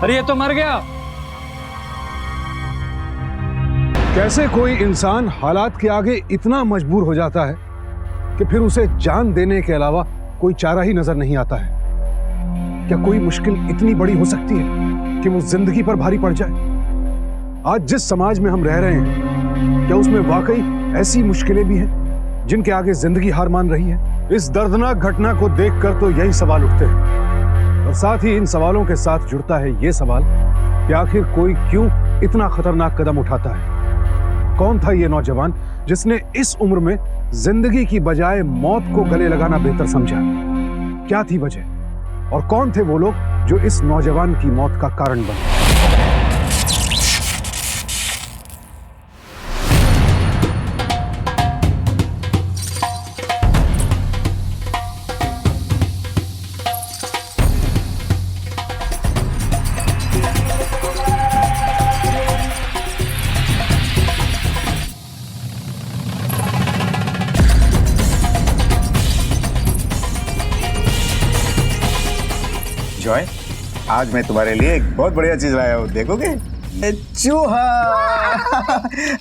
अरे ये तो मर गया। कैसे कोई इंसान हालात के आगे इतना मजबूर हो जाता है कि फिर उसे जान देने के अलावा कोई चारा ही नजर नहीं आता है? क्या कोई मुश्किल इतनी बड़ी हो सकती है कि वो जिंदगी पर भारी पड़ जाए? आज जिस समाज में हम रह रहे हैं, क्या उसमें वाकई ऐसी मुश्किलें भी हैं जिनके आगे जिंदगी हार मान रही है? इस दर्दनाक घटना को देखकर तो यही सवाल उठते हैं, और साथ ही इन सवालों के साथ जुड़ता है ये सवाल कि आखिर कोई क्यों इतना खतरनाक कदम उठाता है? कौन था ये नौजवान जिसने इस उम्र में जिंदगी की बजाय मौत को गले लगाना बेहतर समझा? क्या थी वजह, और कौन थे वो लोग जो इस नौजवान की मौत का कारण बने? जॉय, आज मैं तुम्हारे लिए एक बहुत बढ़िया चीज लाया हूँ, देखोगे? चूहा।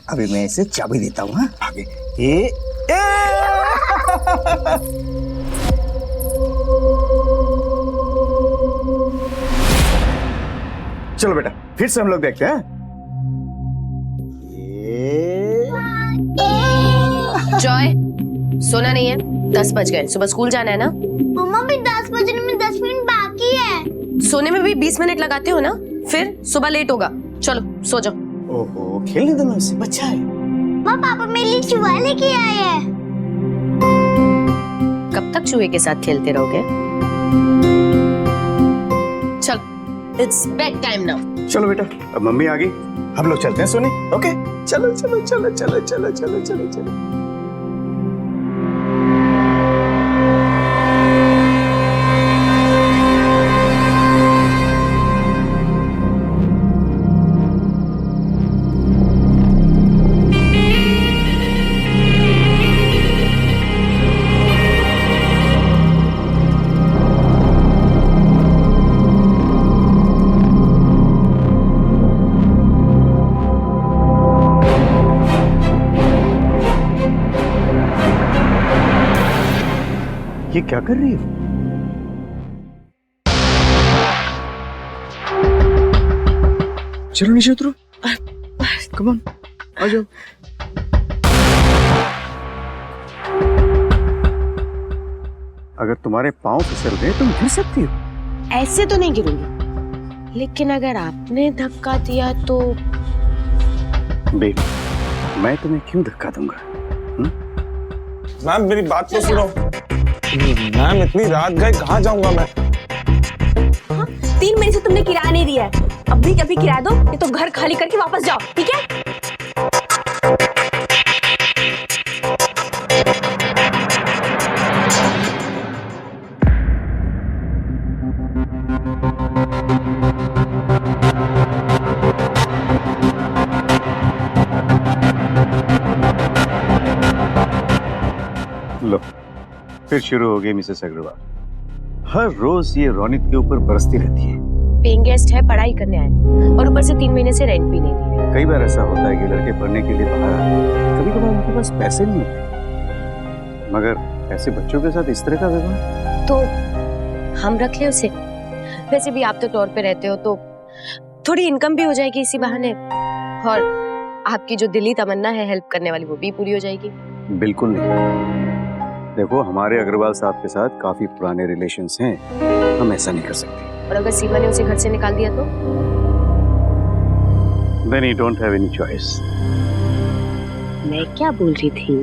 अभी मैं इसे चाबी देता हूँ। आगे ए। चलो बेटा, फिर से हम लोग देखते हैं। जॉय, सोना नहीं है? 10 बज गए, सुबह स्कूल जाना है ना? मम्मा भी 10 बजने में 10 मिनट बाकी है। सोने में भी 20 मिनट लगाते हो ना, फिर सुबह लेट होगा। चलो सो जाओ। ओहो, खेलने दो ना उसे, बच्चा है। माँ, पापा मेरे लिए चूहा लेके आए हैं। कब तक चूहे के साथ खेलते रहोगे? चल, इट्स बेड टाइम नाउ। चलो बेटा, अब मम्मी आ गई, हम लोग चलते हैं सोने। ओके, चलो चलो चलो चलो चलो चलो चलो चलो। ये क्या कर रही है? चलो नीचे उतरो। कम ऑन, आ जाओ। अगर तुम्हारे पांव फिसल गए तुम गिर सकती हो। ऐसे तो नहीं गिरूंगी, लेकिन अगर आपने धक्का दिया तो। बेबी, मैं तुम्हें क्यों धक्का दूंगा? मैम मेरी बात तो सुनो। मैम इतनी रात गए कहाँ जाऊंगा मैं? 3 महीने से तुमने किराया नहीं दिया है, अभी कभी किराया दो, ये तो घर खाली करके वापस जाओ, ठीक है? लो, फिर शुरू हो गई मिसेस अग्रवाल। हर रोज ये रौनिक के ऊपर बरसती रहती है। पेइंग गेस्ट है, पढ़ाई करने आए, और ऊपर से 3 महीने से रेंट भी नहीं दिया। कई बार ऐसा होता है कि लड़के पढ़ने के लिए बाहर आते हैं, कभी कभार उनके पास पैसे नहीं होते, मगर ऐसे बच्चों के साथ इस तरह का व्यवहार। तो हम रख ले उसे। वैसे भी आप तो टूर पे रहते हो, तो थोड़ी इनकम भी हो जाएगी इसी बहाने, और आपकी जो दिली तमन्ना है हेल्प करने वाली, वो भी पूरी हो जाएगी। बिल्कुल नहीं। देखो, हमारे अग्रवाल साहब के साथ काफी पुराने रिलेशंस हैं, हम ऐसा नहीं कर सकते। और अगर सीमा ने उसे घर से निकाल दिया तो? Then you don't have any choice. मैं क्या बोल रही थी,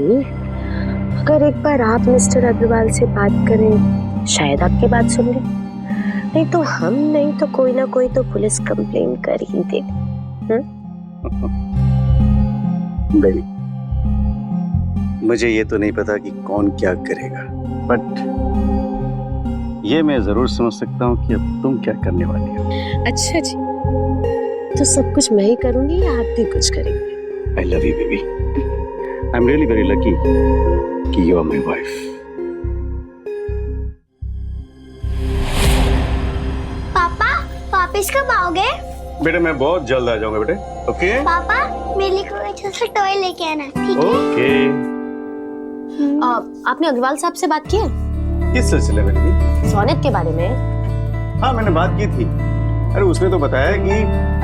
अगर एक बार आप मिस्टर अग्रवाल से बात करें, शायद आपकी बात सुन ले। नहीं तो हम नहीं तो कोई ना कोई तो पुलिस कंप्लेन कर ही देगा। बेबी, मुझे ये तो नहीं पता कि कौन क्या करेगा, बट ये मैं जरूर समझ सकता हूँ कि अब तुम क्या करने वाली हो। अच्छा जी, तो सब कुछ मैं ही करूंगी या आप भी कुछ करेंगे? I love you, baby. I'm really very lucky कि you are my wife. पापा वापस कब आओगे? बेटे मैं बहुत जल्द आ जाऊंगा बेटे। ओके पापा मेरे लिए कोई अच्छा सा टॉय लेके आना, ठीक है? ओके। आपने अग्रवाल साहब से बात की है किस सिलसिले में नहीं? सोनेट के बारे में? हाँ मैंने बात की थी। अरे उसने तो बताया कि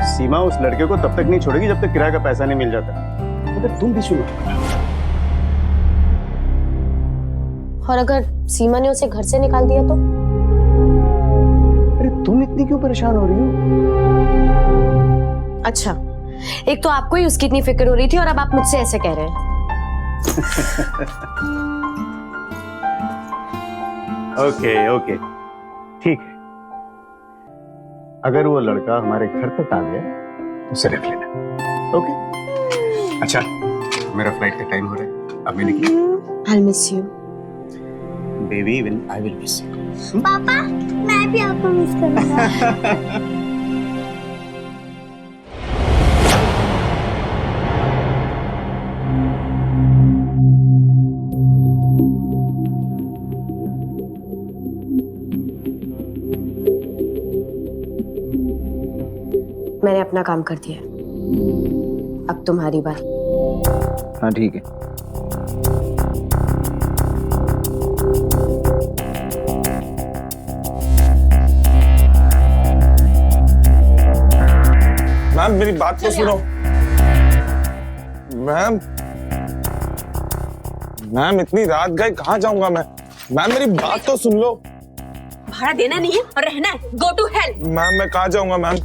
सीमा उस लड़के को तब तक नहीं छोड़ेगी जब तक किराए का पैसा नहीं मिल जाता। मगर तुम भी सुनो। और अगर सीमा ने उसे घर से निकाल दिया तो? अरे तुम इतनी क्यों परेशान हो रही हो? अच्छा, एक तो आपको ही उसकी इतनी फिक्र हो रही थी और अब आप मुझसे ऐसे कह रहे हैं। ओके ओके ठीक है। अगर वो लड़का हमारे घर तक आ गया तो उसे रख लेना। ओके अच्छा मेरा फ्लाइट का टाइम हो रहा है, अब मैं निकलूं। I'll miss you. Baby I will miss you. पापा मैं भी आपको मिस करूंगा। मैंने अपना काम कर दिया, अब तुम्हारी बारी। हाँ ठीक है। मैम मेरी बात तो सुनो। मैम मैम इतनी रात गए कहाँ जाऊंगा मैं? मैम मेरी बात तो सुन लो। भाड़ा देना नहीं है और रहना है। Go to hell. मैम मैं कहाँ जाऊंगा मैम?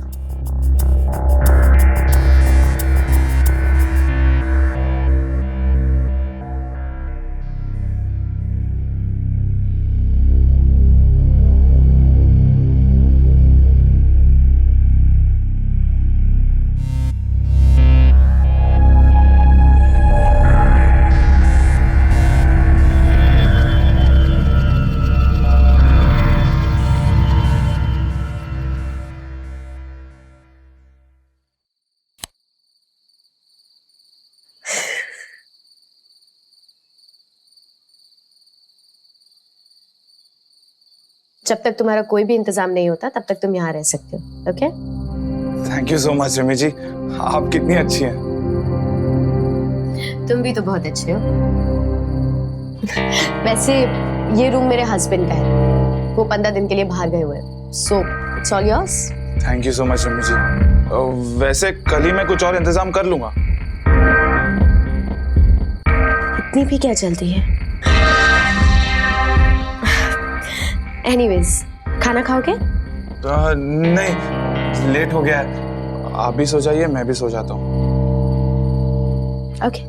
जब तक तुम्हारा कोई भी इंतजाम नहीं होता तब तक तुम यहाँ रह सकते हो। Okay? Thank you so much Rimi ji, आप कितनी अच्छी हैं। तुम भी तो बहुत अच्छे हो। वैसे ये रूम मेरे हस्बैंड का है, वो 15 दिन के लिए बाहर गए हुए हैं, so it's all yours. Thank you so much Rimi ji. वैसे कल ही मैं कुछ और इंतजाम कर लूंगा। इतनी भी क्या जल्दी है? एनीवेज, खाना खाओगे? नहीं लेट हो गया है, आप भी सो जाइए मैं भी सो जाता हूँ। ओके।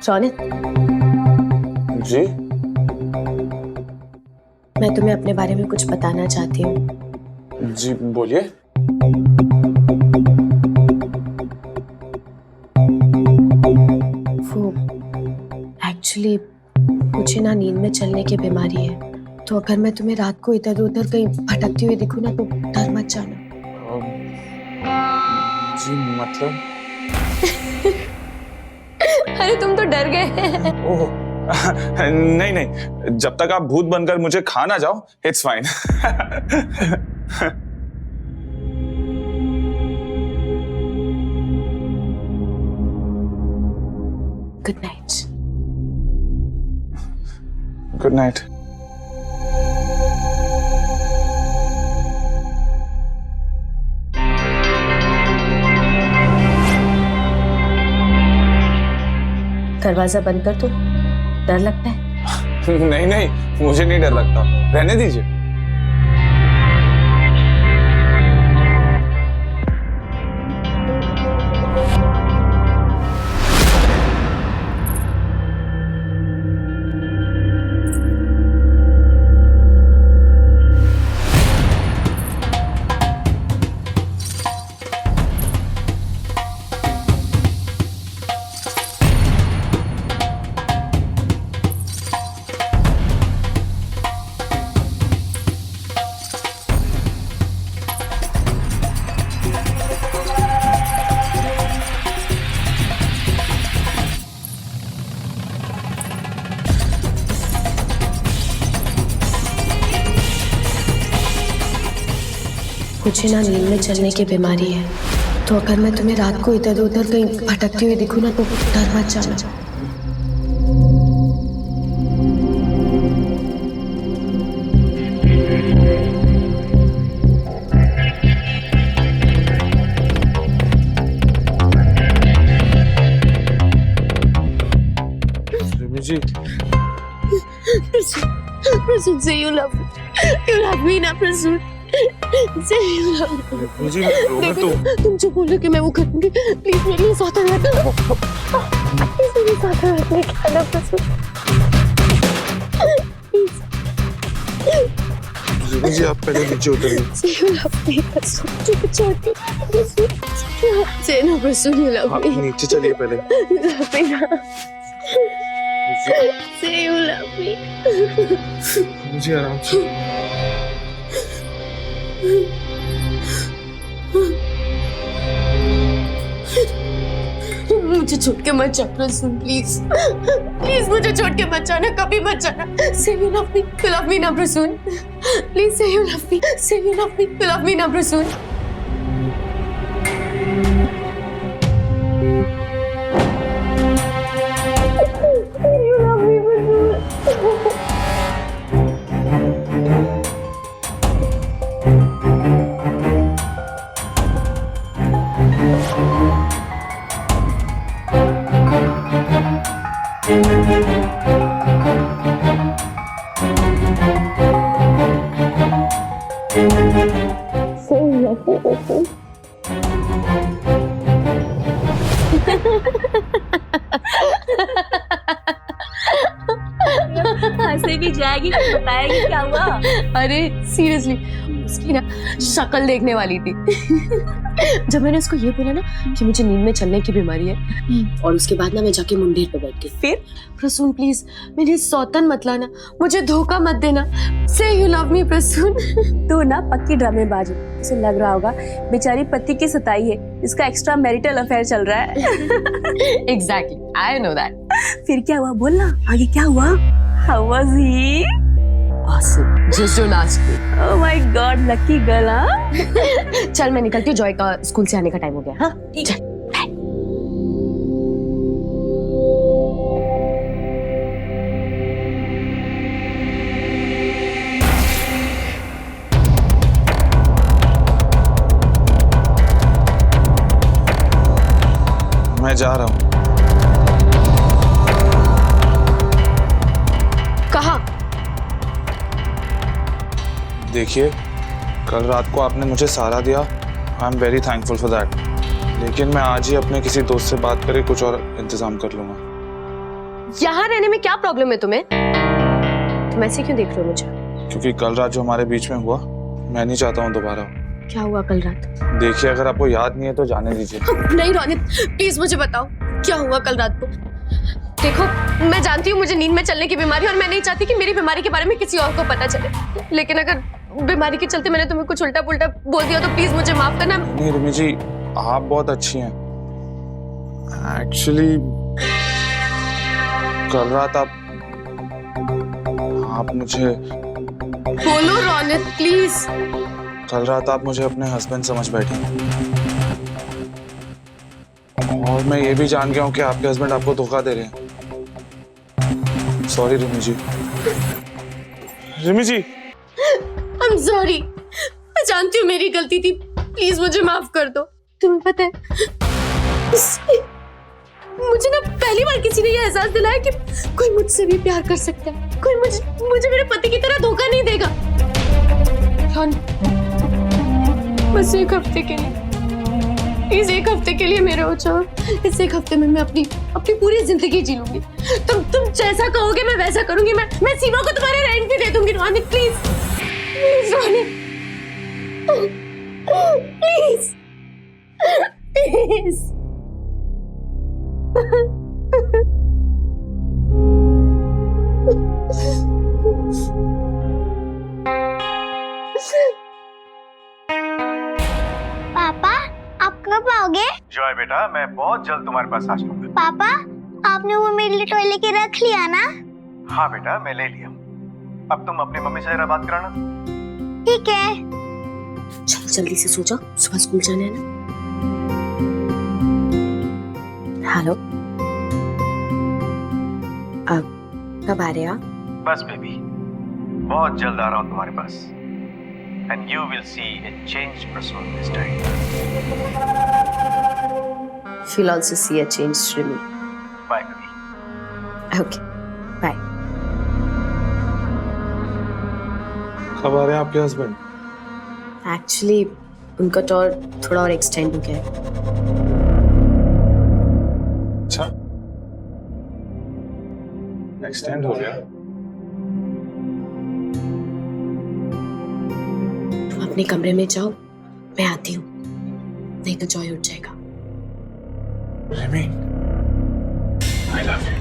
सोनित, जी मैं तुम्हें अपने बारे में कुछ बताना चाहती हूँ। जी बोलिए। वो एक्चुअली मुझे ना नींद में चलने की बीमारी है, तो अगर मैं तुम्हें रात को इधर उधर कहीं भटकती हुई दिखूं ना तो डर मत जाना। जी मतलब? अरे तुम तो डर गए। ओह नहीं नहीं, जब तक आप भूत बनकर मुझे खा ना जाओ it's fine. Good night. Good night. दरवाजा बंद कर दो, डर लगता है? नहीं नहीं मुझे नहीं डर लगता, रहने दीजिए। मुझे ना नींद में चलने की बीमारी है, तो अगर मैं तुम्हें रात को इधर उधर कहीं भटकती हुई दिखूं ना तो डर मत जाना। जी प्रसून से you love me ना प्रसून, से you love me। मुझे देखो तुम जो बोलो कि मैं वो करूंगी, प्लीज मेरे लिए साथ रहना, प्लीज मेरे साथ रहने का ना प्रसून, प्लीज। जी आप पहले नीचे उतरिए। Say you love me Prasoon, चुप छोटी प्रसून, say ना प्रसून you love आप me, नीचे चलिए पहले। you love me ना, say you love me। मुझे आराम से। मुझे छोड़ के मत जा प्रसून, प्लीज प्लीज मुझे छोड़ के मत जाना, कभी मत जाना। Say you love me ना Prasoon, please say you love me ना प्रसून। हंसे भी जाएगी, बताएगी क्या हुआ। अरे सीरियसली उसकी ना शक्ल देखने वाली थी जब मैंने उसको ये बोला ना कि मुझे नींद में चलने की बीमारी है, और उसके बाद ना मैं जाके मुंडेर पे बैठ गई। फिर प्रसून प्लीज मेरी सौतन मत लाना, मुझे धोखा मत देना। से यू लव मी प्रसून। तू ना पक्की ड्रामेबाज है, उसे लग रहा होगा बेचारी पति की सताई है, इसका एक्स्ट्रा मैरिटल अफेयर चल रहा है। Exactly, I know that. फिर क्या हुआ, बोलना आगे क्या हुआ। How was he? Awesome, just don't ask me. Oh my God, lucky girl. हाँ चल मैं निकलती हूँ, जॉय का स्कूल से आने का टाइम हो गया। हाँ चल। मैं जा रहा हूँ। कहाँ? देखिए, कल रात को आपने मुझे सहारा दिया, I am very thankful for that, लेकिन मैं आज ही अपने किसी दोस्त से बात करके कुछ और इंतजाम कर लूंगा। यहाँ रहने में क्या प्रॉब्लम है तुम्हें? तुम ऐसे क्यों देख रहे हो मुझे? क्योंकि कल रात जो हमारे बीच में हुआ, मैं नहीं चाहता हूँ दोबारा। क्या हुआ कल रात? देखिए, अगर आपको याद नहीं है तो जाने दीजिए। नहीं रोनित, प्लीज मुझे बताओ क्या हुआ कल रात को। देखो मैं जानती हूँ मुझे नींद में चलने की बीमारी, और मैं नहीं चाहती कि मेरी बीमारी के बारे में किसी और को पता चले, लेकिन अगर बीमारी के चलते मैंने तुम्हें कुछ उल्टा पुल्टा बोल दिया तो प्लीज मुझे माफ करना। नहीं रिमी जी, आप बहुत अच्छी हैं। एक्चुअली कल रात आप मुझे, बोलो रोनित प्लीज। कल रात आप मुझे अपने हस्बैंड समझ बैठी, और मैं ये भी जान गया हूँ कि आपके हस्बैंड आपको धोखा दे रहे हैं। Sorry Rimi ji. Rimi ji, I am sorry, मैं जानती हूँ मेरी गलती थी, प्लीज मुझे माफ कर दो। तुम्हें पता है मुझे ना पहली बार किसी ने ये एहसास दिलाया कि कोई मुझसे भी प्यार कर सकता है, कोई मुझे मेरे पति की तरह धोखा नहीं देगा। बस एक हफ्ते के लिए, प्लीज एक हफ्ते के लिए मेरे हो जाओ। इस एक हफ्ते में मैं अपनी पूरी जिंदगी जी लूंगी। तुम जैसा कहोगे मैं वैसा करूंगी। मैं सीमा को तुम्हारे रेंट पे दे दूंगी। Ronit please, please Ronit, please please. पापा आप कब आओगे? जॉय बेटा, मैं बहुत जल्द तुम्हारे पास आ जाऊंगा। पापा आपने वो मेरे लिए टॉय लेके रख लिया ना? हाँ बेटा, मैं ले लिया। अब तुम अपनी मम्मी से जरा बात कराना। ठीक है। चल जल्दी से सो जाओ, सुबह स्कूल जाना है ना। हेलो, अब कब आ रहे हो आप? बस बेबी, बहुत जल्द आ रहा हूँ तुम्हारे पास। And you will see a changed person this time. She'll also see a change to me. Bye baby. Okay, bye. कब आ रहे हैं आपके हस्बैंड? Actually, उनका टूर थोड़ा और एक्सटेंड हो गया है। अच्छा, एक्सटेंड हो गया। तुम अपने कमरे में जाओ, मैं आती हूँ, नहीं तो जॉय उठ जाएगा। Rimi, I love you.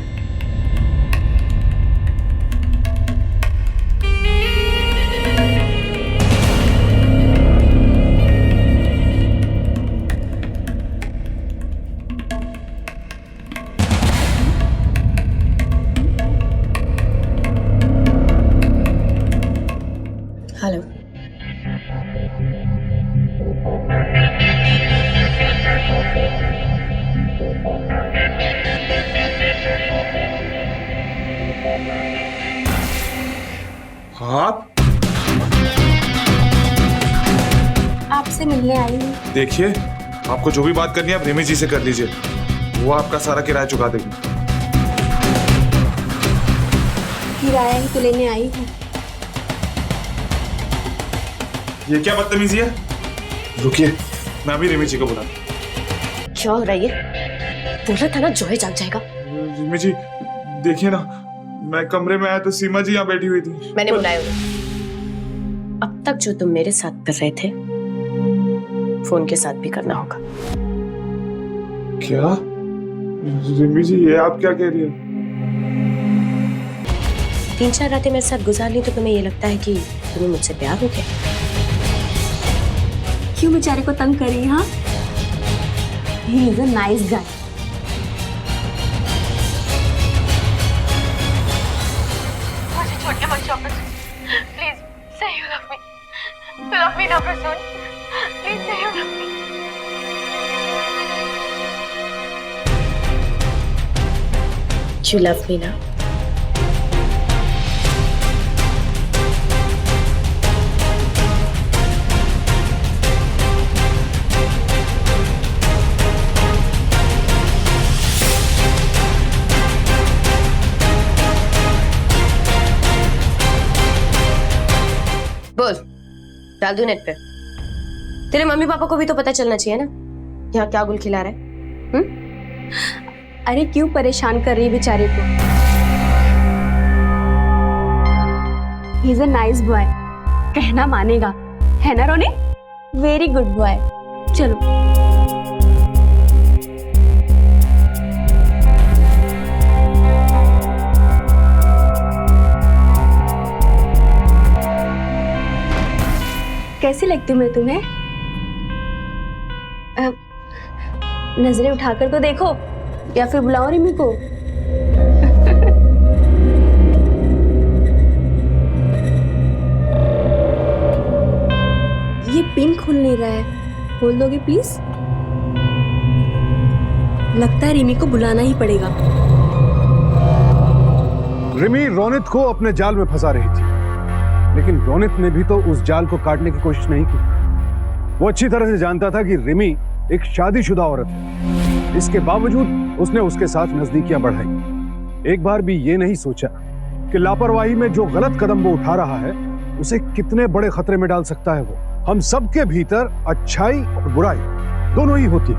Hello, आप आपसे मिलने आई हूँ। देखिए, आपको जो भी बात करनी है आप रिमी जी से कर लीजिए, वो आपका सारा किराया चुका देगी। किराया ही तो लेने आई हूँ। ये क्या बदतमीजी है? रुकिए, मैं अभी रिमी जी को बुला। क्या हो रहा है ये? बोला था ना जॉय जाग जाएगा। रिमी जी, देखिए ना, मैं कमरे में आया तो सीमा जी यहाँ बैठी हुई थी। मैंने बुलाया उन्हें। अब तक जो तुम मेरे साथ कर रहे थे, फोन के साथ भी करना होगा। क्या? रिमी जी, ये आप क्या कह रही हैं? 3-4 रातें मेरे साथ गुजार ली तो तुम्हें ये लगता है कि तुम्हें मुझसे प्यार हो गया? क्यों बेचारे को तंग करी? हाँ, he is a nice guy. मुझे छोड़ के मत जाओ प्रसून, प्लीज से यू लव मी ना प्रसून, प्लीज से you love me. You love me ना? बोल, डाल दूं नेट पे? तेरे मम्मी पापा को भी तो पता चलना चाहिए ना, यहाँ क्या गुल खिला रहा है। अरे क्यों परेशान कर रही है बेचारे को? He is a nice boy, कहना मानेगा, है ना रोनी? Very good boy. चलो कैसी लगती हूँ मैं तुम्हें? नजरें उठाकर तो देखो, या फिर बुलाओ रिमी को। ये पिन खुल नहीं रहा है, खोल दोगे प्लीज? लगता है रिमी को बुलाना ही पड़ेगा। रिमी रोनित को अपने जाल में फंसा रही थी, लेकिन रोनित ने भी तो उस जाल को काटने की कोशिश नहीं की। वो अच्छी तरह से जानता था कि रिमी एक शादीशुदा औरत है, इसके बावजूद उसने उसके साथ नजदीकियां बढ़ाई। एक बार भी ये नहीं सोचा कि लापरवाही में जो गलत कदम वो उठा रहा है उसे कितने बड़े खतरे में डाल सकता है वो। हम सबके भीतर अच्छाई और बुराई दोनों ही होती है।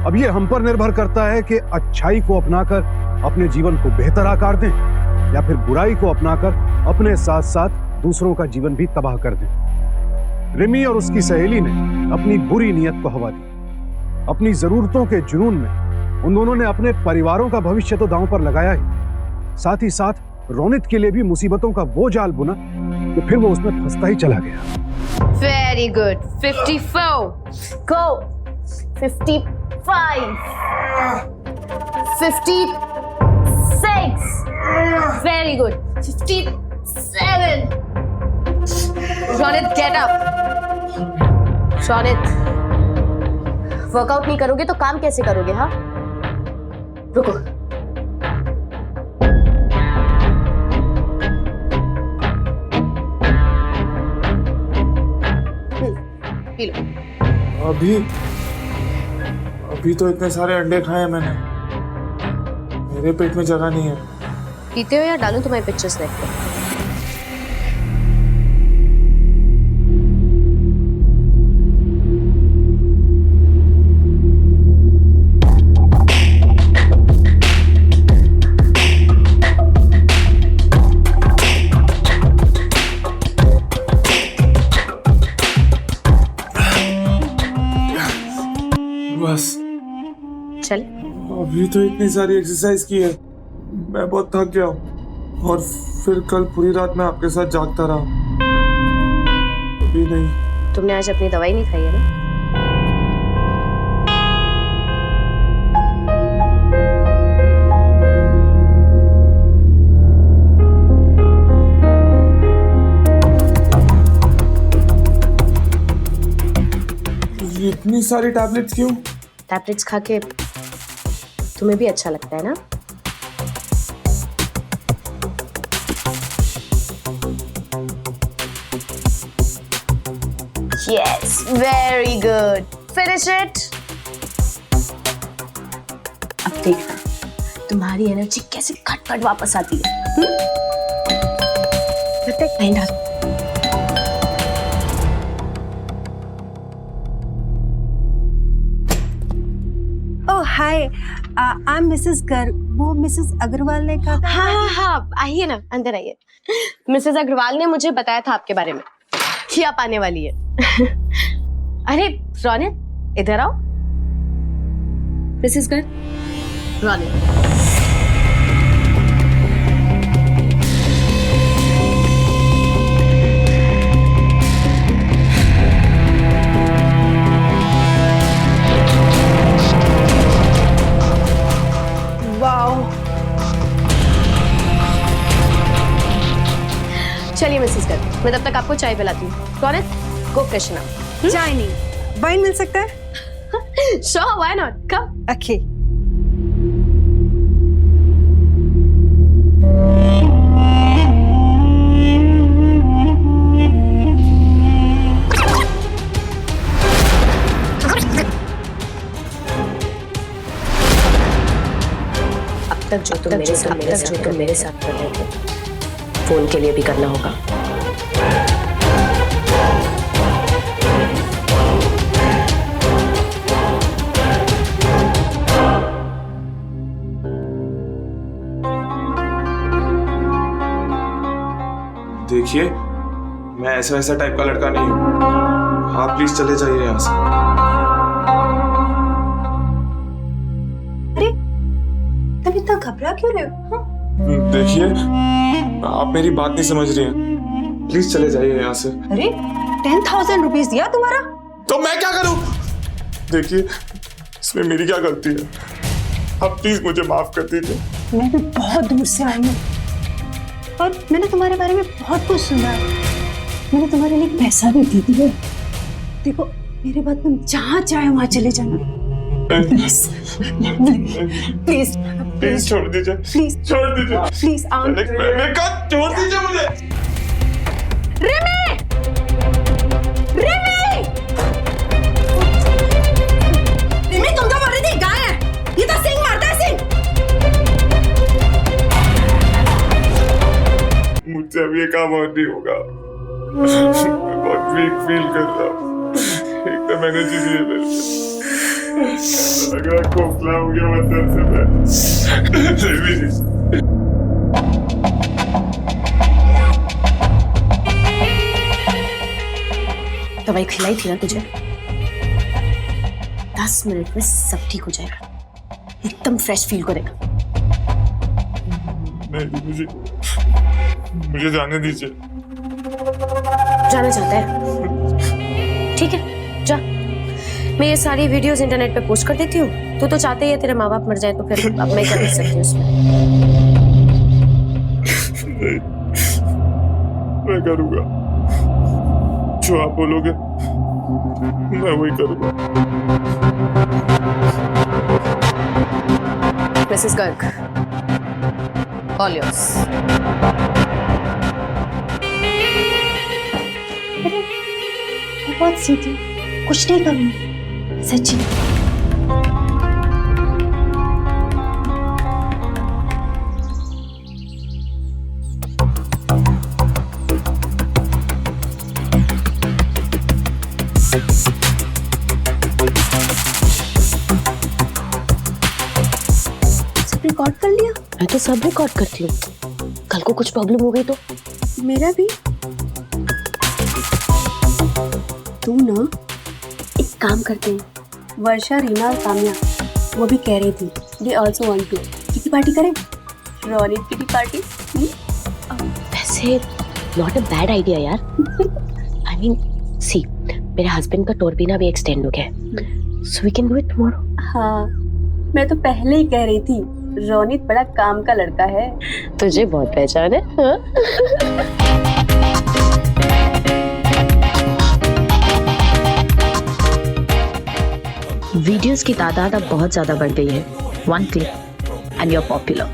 अब ये हम पर निर्भर करता है कि अच्छाई को अपनाकर अपने जीवन को बेहतर आकार दें या फिर बुराई को अपनाकर अपने साथ साथ दूसरों का जीवन भी तबाह कर दें। रिमी और उसकी सहेली ने अपनी बुरी नीयत को हवा दी। अपनी जरूरतों के जुनून में उन दोनों ने अपने परिवारों का भविष्य तो दांव पर लगाया ही, साथ ही साथ रोनित के लिए भी मुसीबतों का वो जाल बुना कि फिर वो उसमें फंसता ही चला गया। Very good. 54. Go. 55. 56. Very good. 57. Ronit, get up. Raunit, workout नहीं करोगे तो काम कैसे करोगे? हाँ, रुको। P low. अभी तो इतने सारे अंडे खाए मैंने, मेरे पेट में जगह नहीं है। पीते हो या डालूं तुम्हारे पिक्चर्स देख के? बस चल। अभी तो इतनी सारी एक्सरसाइज की है, मैं बहुत थक गया हूँ। और फिर कल पूरी रात मैं आपके साथ जागता रहा। अभी नहीं। तुमने आज अपनी दवाई नहीं खाई है ना? इतनी सारी टैबलेट्स क्यों? टैबलेट्स खा के तुम्हें भी अच्छा लगता है ना? Yes, very good. Finish it. अब देखना तुम्हारी एनर्जी कैसे खटखट वापस आती है। पहन डाल। ओह हाय, आई एम मिसेस गर्ग। वो मिसेस अग्रवाल ने कहा था। हाँ, आइए ना, अंदर आइए। मिसेस अग्रवाल ने मुझे बताया था आपके बारे में कि आप आने वाली है। अरे रौनित, इधर आओ। मिसेस गर्ग, रौनित। चलिए मिसेस गर्ग, मैं तब तक आपको चाय पिलाती हूँ। रौनित, गो फ्रेशन अप। चाय नहीं, वाइन मिल सकता है? Sure, why not, come. Okay. अब तक जो तुम मेरे साथ कर रहे थे, फोन के लिए भी करना होगा। देखिए, मैं ऐसा वैसा टाइप का लड़का नहीं हूँ। आप प्लीज चले जाइए यहाँ से। अरे तुम इतना घबरा क्यों रहे हो? हाँ? देखिए, आप मेरी बात नहीं समझ रही हैं। प्लीज चले जाइए यहाँ से। अरे 10,000 रुपीज दिया तुम्हारा? तो मैं क्या करूं? देखिए, इसमें मेरी क्या गलती है? आप प्लीज मुझे माफ कर दीजिए। मैं भी बहुत दूर से आई हूँ और मैंने तुम्हारे बारे में बहुत कुछ सुना है। मैंने तुम्हारे लिए पैसा भी दे दिया। देखो, मेरे बाद तुम जहाँ चाहे वहाँ चले जाना। प्लीज प्लीज छोड़ दीजिए। प्लीज छोड़ दीजिए। प्लीज मैंने कहा छोड़ दीजिए मुझे। रिमी! रिमी! रिमी, तुम तो बोल रही थी गाय है। ये तो सिंह मारता है, सिंह। मुझसे अब ये काम और नहीं होगा। मैं बहुत वीक फील कर रहा हूँ। एकदम एनर्जी नहीं है मेरे में। लग रहा है खोखला हो गया मतलब से मैं। दवाई खिलाई थी ना तुझे? 10 मिनट में सब ठीक हो जाएगा, एकदम फ्रेश फील करेगा। नहीं, मुझे जाने दीजिए। जाना चाहता है? ठीक है, जा। मैं ये सारी वीडियोस इंटरनेट पे पोस्ट कर देती हूँ। तू तो चाहते ही है तेरे माँ बाप मर जाए, तो फिर अब मैं क्या कर सकती हूँ उसमें? मैं करूँगा जो आप बोलोगे। मैं वही करूँगा। Mrs Garg, all yours. मैं बहुत सीधी, कुछ नहीं करूँगी, सच्ची। सब रिकॉर्ड कर लिया? मैं तो सब रिकॉर्ड करती हूँ, कल को कुछ प्रॉब्लम हो गई तो? मेरा भी। तुम ना एक काम करते हैं, वर्षा, रीना और काम्या वो भी कह रही थी they also want to kitty party करें, रोनित किटी पार्टी। वैसे नॉट अ बैड आइडिया यार। आई मीन सी, मेरे हस्बैंड का टूर भी ना भी एक्सटेंड हो गया है, so we can do it tomorrow. हाँ, मैं तो पहले ही कह रही थी रोनित बड़ा काम का लड़का है। तुझे बहुत पहचान है। हाँ? वीडियोस की तादाद अब बहुत ज्यादा बढ़ गई है। One click and you are popular.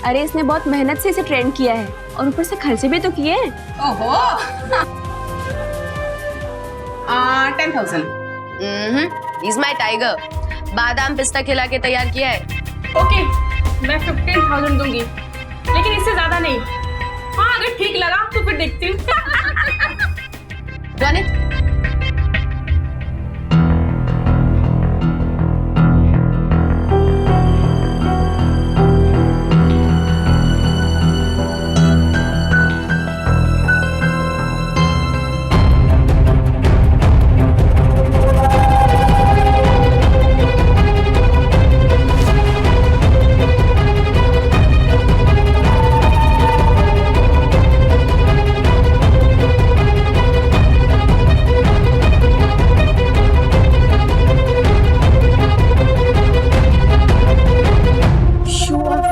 अरे इसने बहुत मेहनत से इसे ट्रेंड किया है और ऊपर से खर्चे भी तो किए हैं। ओहो 10,000। Is my tiger. बादाम पिस्ता खिला के तैयार किया है। ओके, मैं 15,000 दूंगी, लेकिन इससे ज्यादा नहीं। हाँ, अगर ठीक लगा तो फिर देखती हूँ। रोनित,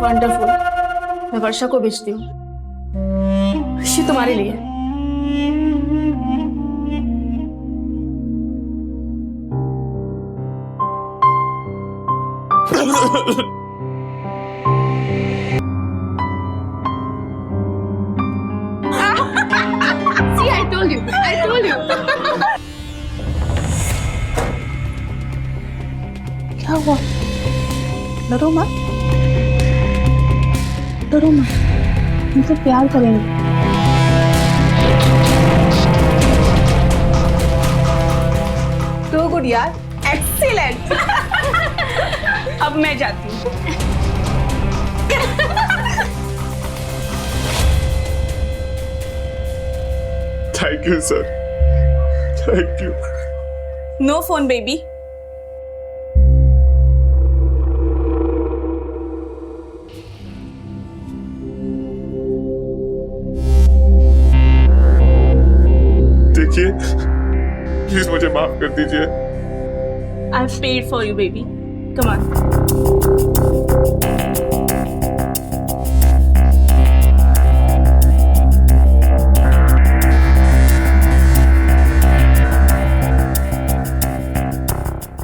वंडरफुल। मैं वर्षा को भेजती हूँ, ये तुम्हारे लिए। See, I told you. क्या हुआ? डरो मत, डरो मत, तुमसे प्यार करेंगे। तो गुड यार, एक्सीलेंट। अब मैं जाती हूँ। Thank you sir, thank you. No phone baby. देखिए, प्लीज मुझे माफ कर दीजिए। I've paid for you, baby. Come on.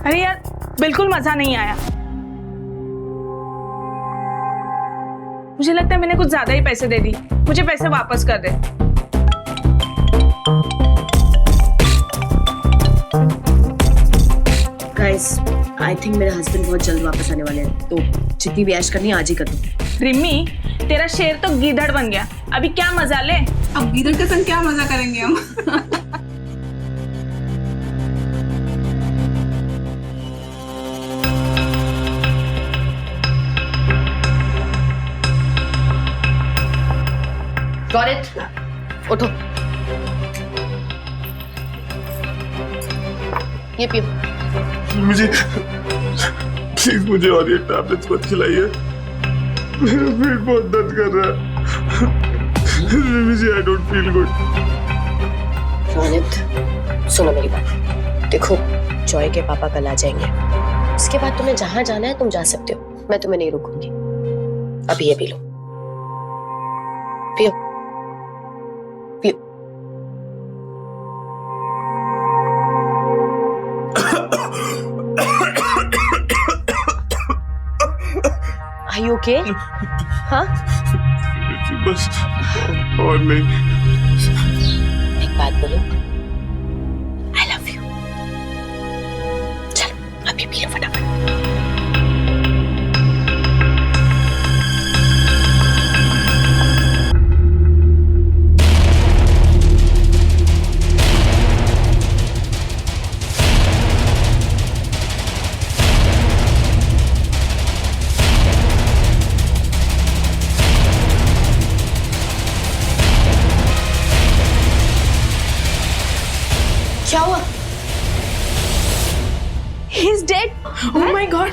अरे यार, बिल्कुल मजा नहीं आया। मुझे लगता है मैंने कुछ ज्यादा ही पैसे दे दी। मुझे पैसे वापस कर दे। गाइस, आई थिंक मेरे हस्बैंड बहुत जल्द वापस आने वाले हैं, तो जितनी भी ऐश करनी है आज ही कर दो। रिम्मी, तेरा शेर तो गीदड़ बन गया। अभी क्या मजा ले? अब गीदड़ के संग क्या मजा करेंगे हम? Got it? उठो, ये पियो। मुझे प्लीज मुझे और ये टैबलेट्स मत खिलाइए, मेरा पेट बहुत दर्द कर रहा है। मुझे I don't feel good. Ronit, सुनो मेरी बात। देखो, जॉय के पापा कल आ जाएंगे, उसके बाद तुम्हें जहां जाना है तुम जा सकते हो, मैं तुम्हें नहीं रोकूंगी। अभी ये पी लो, पियो पियो। ओके? हाँ, बस और नहीं। एक बात बोलो, आई लव यू। चलो अभी पी लो फटाफट। क्या हुआ? He is dead. Oh my God!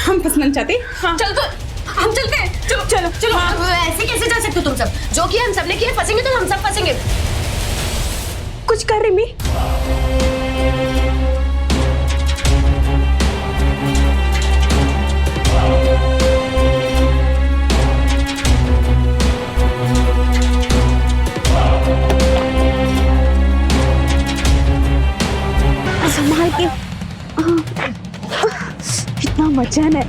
हम फंसना नहीं चाहते। हाँ। चल तो हम चलते हैं। चलो चलो चलो। ऐसे कैसे जा सकते हो तुम सब? जो किया हम सब ने किया, फंसेंगे तो हम सब फंसेंगे। कुछ कर रिमी। संभाल के। कितना वजन है।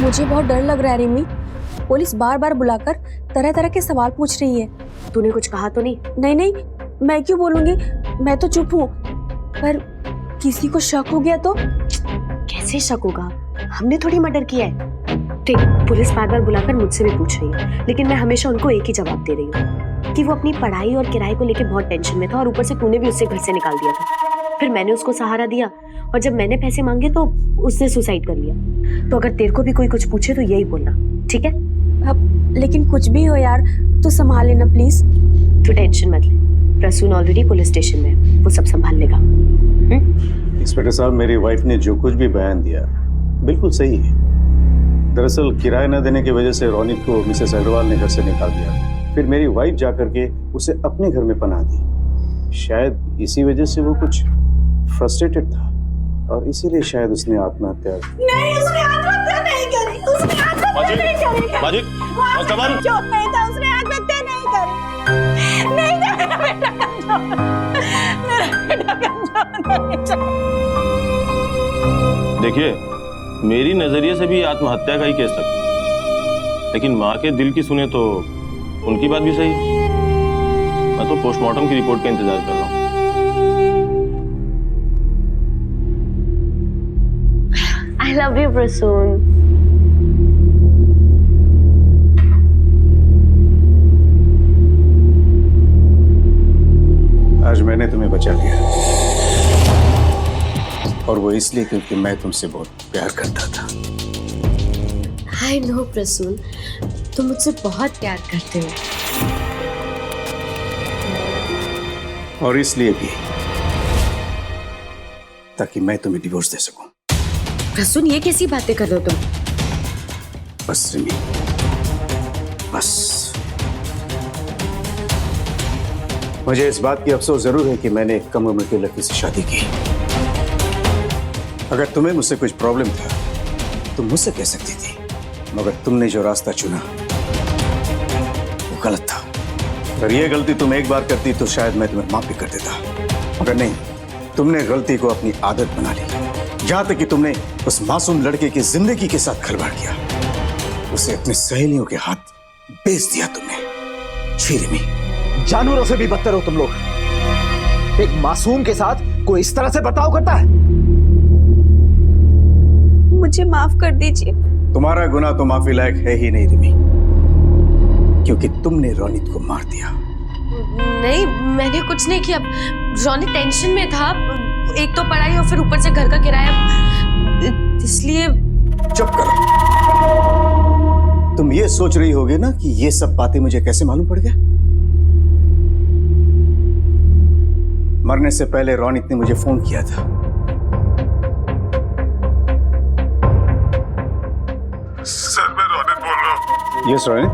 मुझे बहुत डर लग रहा है रिमी। पुलिस बार बार बुलाकर तरह तरह के सवाल पूछ रही है। तूने कुछ कहा तो नहीं? नहीं नहीं, मैं क्यों बोलूंगी, मैं तो चुप हूँ। पर किसी को शक हो गया तो? कैसे शक होगा? हमने थोड़ी मर्डर किया है। ठीक, पुलिस बार बार बुलाकर मुझसे भी पूछ रही है, लेकिन मैं हमेशा उनको एक ही जवाब दे रही हूँ कि वो अपनी पढ़ाई और किराए को लेकर बहुत टेंशन में था, और ऊपर से तूने भी उससे घर से निकाल दिया था। फिर मैंने उसको सहारा दिया, और जब मैंने पैसे मांगे तो उसने सुसाइड कर लिया। तो अगर तेरे को भी कोई कुछ पूछे तो यही बोलना, ठीक है? अब लेकिन कुछ भी हो यार, तो संभाल लेना प्लीज। तू टेंशन मत ले, प्रसून ऑलरेडी पुलिस स्टेशन में है, वो सब संभाल लेगा। इंस्पेक्टर साहब, मेरी वाइफ ने जो कुछ भी बयान दिया बिल्कुल सही है। दरअसल किराया न देने की वजह से रोनित को मिसेस अग्रवाल ने घर से निकाल दिया। फिर मेरी वाइफ जाकर के उसे अपने घर में पनाह दी। शायद इसी वजह से वो कुछ फ्रस्ट्रेटेड था, और इसीलिए शायद उसने आत्महत्या। नहीं, उसने आत्महत्या नहीं करी। उसने आत्महत्या नहीं करी। माजिद, चुप नहीं था, उसने आत्महत्या नहीं करी। नहीं था मेरा बेटा कमजोर। मेरा बेटा कमजोर नहीं। देखिए, मेरी नजरिए से भी आत्महत्या का ही केस लगता है, लेकिन माँ के दिल की सुने तो उनकी बात भी सही है। मैं तो पोस्टमार्टम की रिपोर्ट का इंतजार कर रहा हूँ। I love you, Prasoon. आज मैंने तुम्हें बचा लिया, और वो इसलिए क्योंकि मैं तुमसे बहुत प्यार करता था। I know, प्रसून, तुम मुझसे बहुत प्यार करते हो। और इसलिए भी ताकि मैं तुम्हें डिवोर्स दे सकूं। प्रसून, ये कैसी बातें कर रहे हो तुम? बस रिमी, बस। मुझे इस बात की अफसोस जरूर है कि मैंने एक कम उम्र की लड़की से शादी की। अगर तुम्हें मुझसे कुछ प्रॉब्लम था तो मुझसे कह सकती थी, मगर तुमने जो रास्ता चुना वो गलत था। अगर ये गलती तुम एक बार करती तो शायद मैं तुम्हें माफ भी कर देता, मगर नहीं, तुमने गलती को अपनी आदत बना ली। जहां तक कि तुमने उस मासूम लड़के की जिंदगी के साथ खिलवाड़ किया, उसे अपनी सहेलियों के हाथ बेच दिया तुमने। छी रिमी, जानवरों से भी बदतर हो तुम लोग। एक मासूम के साथ कोई इस तरह से बर्ताव करता है? मुझे माफ कर दीजिए। तुम्हारा गुनाह तो माफी लायक है ही नहीं रिमी, क्योंकि तुमने रोनित को मार दिया। नहीं, मैंने कुछ नहीं किया। रोनित टेंशन में था, एक तो पढ़ाई और फिर ऊपर से घर का किराया, इसलिए। चुप करो। तुम ये सोच रही होगी ना कि ये सब बातें मुझे कैसे मालूम पड़ गया। मरने से पहले रोनित ने मुझे फोन किया था। सर, मैं रोनित बोल रहा हूँ। यस रोनित।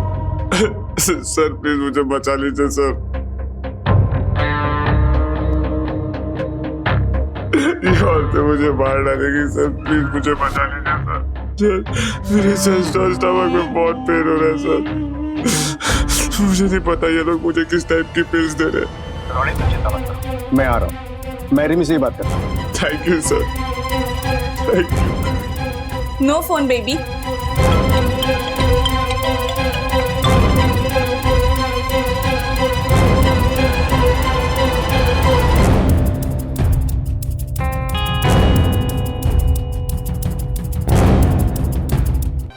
सर प्लीज मुझे बचा लीजिए सर। ये औरतें मुझे मार डालेगी सर, प्लीज मुझे बचा लीजिए सर। मेरे चेस्ट और स्टमक में बहुत पेन हो रहा है सर। मुझे नहीं पता ये लोग मुझे किस टाइप की पिल्स दे रहे हैं। रोनित तुम चिंता मत करो, मैं आ रहा हूँ। मैं रिमी से ही बात करता हूँ। Thank you sir, thank you. No phone baby.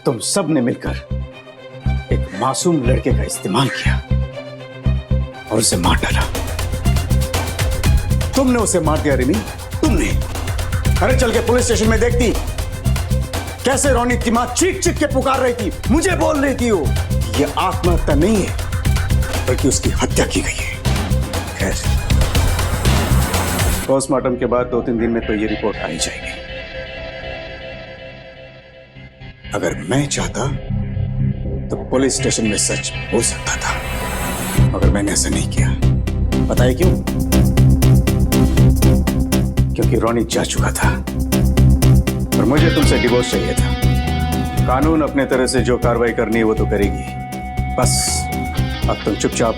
तुम सब ने मिलकर एक मासूम लड़के का इस्तेमाल किया और उसे मार डाला। तुमने उसे मार दिया रिमी, तुमने। अरे चल के पुलिस स्टेशन में देखती कैसे रोनित की मां चीख चीख के पुकार रही थी, मुझे बोल रही थी वो ये आत्महत्या नहीं है बल्कि उसकी हत्या की गई है। खैर, पोस्टमार्टम के बाद 2-3 दिन में तो ये रिपोर्ट आ ही जाएगी। अगर मैं चाहता तो पुलिस स्टेशन में सच बोल सकता था, मगर मैंने ऐसा नहीं किया। पता है क्यों? क्योंकि रोनित जा चुका था और मुझे तुमसे डिवोर्स चाहिए था। कानून अपने तरह से जो कार्रवाई करनी है वो तो करेगी। बस अब तुम चुपचाप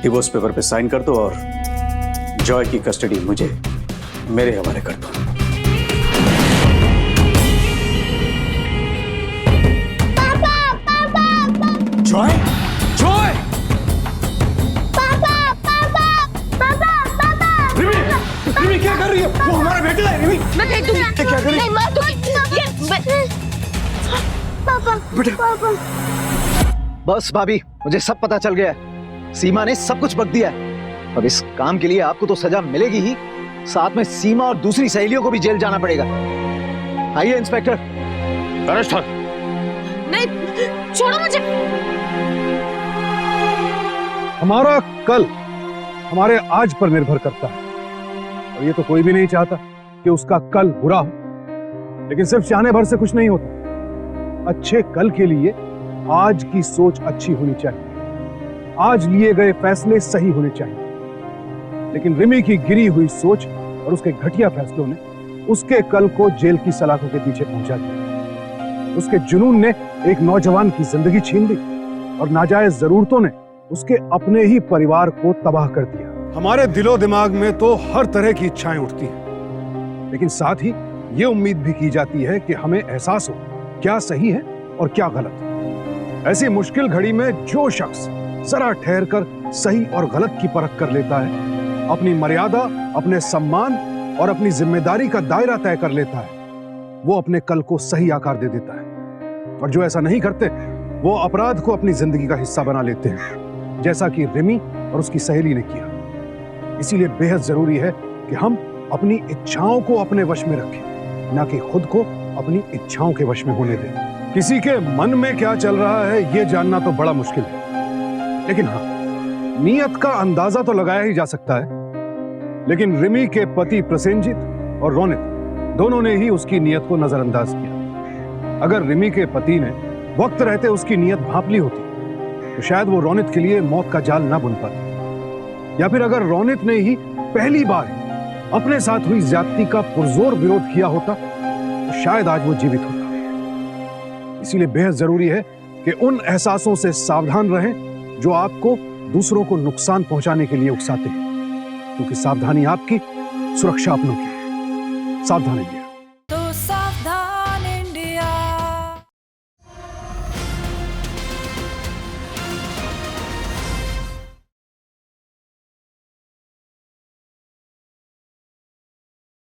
डिवोर्स पेपर पे साइन कर दो और जॉय की कस्टडी मुझे मेरे हवाले कर दो। Joy, Joy! पापा पापा पापा पापा रिमी, रिमी क्या कर रही है? वो हमारा बेटा है। रिमी, मैं कह दूंगी। क्या कर रही है? नहीं मार दूंगी। पापा पापा। बस भाभी, मुझे सब पता चल गया है। सीमा ने सब कुछ बक दिया है। अब इस काम के लिए आपको तो सजा मिलेगी ही, साथ में सीमा और दूसरी सहेलियों को भी जेल जाना पड़ेगा। आइए इंस्पेक्टर। अरेस्ट हर। नहीं, छोड़ो मुझे। हमारा कल हमारे आज पर निर्भर करता है और ये तो कोई भी नहीं चाहता कि उसका कल बुरा हो, लेकिन सिर्फ चाहने भर से कुछ नहीं होता। अच्छे कल के लिए आज की सोच अच्छी होनी चाहिए, आज लिए गए फैसले सही होने चाहिए। लेकिन रिमी की गिरी हुई सोच और उसके घटिया फैसलों ने उसके कल को जेल की सलाखों के पीछे पहुंचा दिया। उसके जुनून ने एक नौजवान की जिंदगी छीन ली और नाजायज जरूरतों ने उसके अपने ही परिवार को तबाह कर दिया। हमारे दिलो दिमाग में तो हर तरह की इच्छाएं उठती हैं, लेकिन साथ ही ये उम्मीद भी की जाती है कि हमें एहसास हो क्या सही है और क्या गलत। ऐसी मुश्किल घड़ी में जो शख्स जरा ठहर कर सही और गलत की परख कर लेता है, अपनी मर्यादा, अपने सम्मान और अपनी जिम्मेदारी का दायरा तय कर लेता है, वो अपने कल को सही आकार दे देता है। और जो ऐसा नहीं करते वो अपराध को अपनी जिंदगी का हिस्सा बना लेते हैं, जैसा कि रिमी और उसकी सहेली ने किया। इसीलिए बेहद जरूरी है कि हम अपनी इच्छाओं को अपने वश में रखें, ना कि खुद को अपनी इच्छाओं के वश में होने दें। किसी के मन में क्या चल रहा है ये जानना तो बड़ा मुश्किल है, लेकिन हाँ, नीयत का अंदाजा तो लगाया ही जा सकता है। लेकिन रिमी के पति प्रसेनजीत और रोनित दोनों ने ही उसकी नीयत को नजरअंदाज किया। अगर रिमी के पति ने वक्त रहते उसकी नीयत भांप ली होती तो शायद वो रोनित के लिए मौत का जाल ना बुन पाती, या फिर अगर रोनित ने ही पहली बार अपने साथ हुई ज्यादती का पुरजोर विरोध किया होता तो शायद आज वो जीवित होता। इसीलिए बेहद जरूरी है कि उन एहसासों से सावधान रहें जो आपको दूसरों को नुकसान पहुंचाने के लिए उकसाते हैं, क्योंकि सावधानी आपकी, सुरक्षा अपनों की। सावधान रहिए।